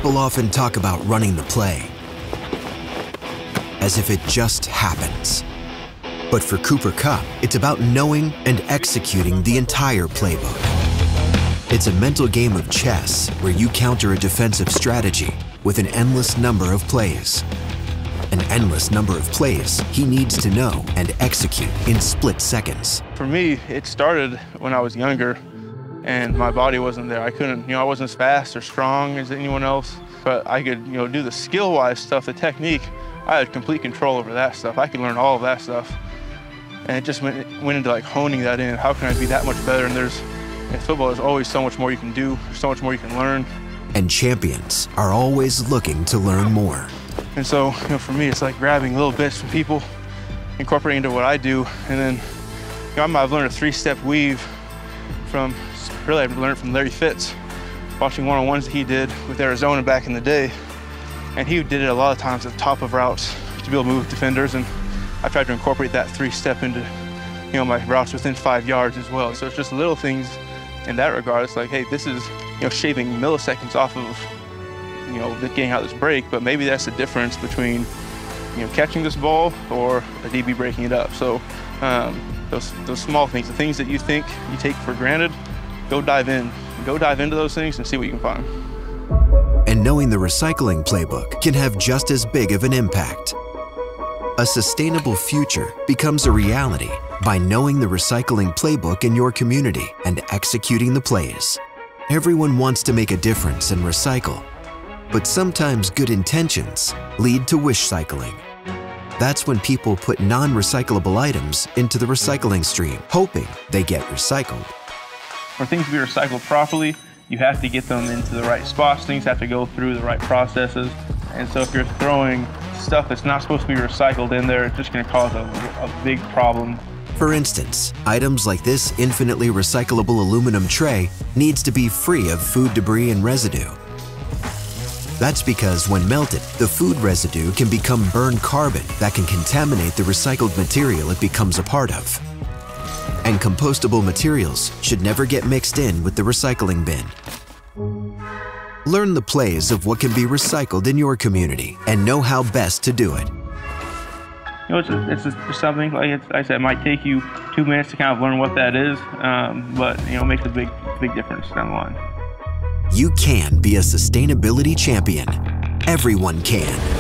People often talk about running the play as if it just happens. But for Cooper Kupp, it's about knowing and executing the entire playbook. It's a mental game of chess where you counter a defensive strategy with an endless number of plays. An endless number of plays he needs to know and execute in split seconds. For me, it started when I was younger and my body wasn't there. I couldn't, I wasn't as fast or strong as anyone else, but I could, do the skill-wise stuff, the technique. I had complete control over that stuff. I could learn all of that stuff. And it just went into like honing that in. How can I be that much better? And in football, there's always so much more you can do. There's so much more you can learn. And champions are always looking to learn more. And so, for me, it's like grabbing little bits from people, incorporating into what I do. And then, I've learned a three-step weave from, really I've learned from Larry Fitz, watching one-on-ones that he did with Arizona back in the day. And he did it a lot of times at the top of routes to be able to move defenders. And I tried to incorporate that three-step into, my routes within 5 yards as well. So it's just little things in that regard. It's like, hey, this is, shaving milliseconds off of, getting out this break, but maybe that's the difference between, catching this ball or a DB breaking it up. So those small things, the things that you think you take for granted, go dive in. Go dive into those things and see what you can find. And knowing the recycling playbook can have just as big of an impact. A sustainable future becomes a reality by knowing the recycling playbook in your community and executing the plays. Everyone wants to make a difference and recycle, but sometimes good intentions lead to wish cycling. That's when people put non-recyclable items into the recycling stream, hoping they get recycled. For things to be recycled properly, you have to get them into the right spots. Things have to go through the right processes. And so if you're throwing stuff that's not supposed to be recycled in there, it's just going to cause a big problem. For instance, items like this infinitely recyclable aluminum tray needs to be free of food debris and residue. That's because when melted, the food residue can become burned carbon that can contaminate the recycled material it becomes a part of. And compostable materials should never get mixed in with the recycling bin. Learn the plays of what can be recycled in your community and know how best to do it. It's just something, like I said, it might take you 2 minutes to kind of learn what that is, but it makes a big difference down the line. You can be a sustainability champion. Everyone can.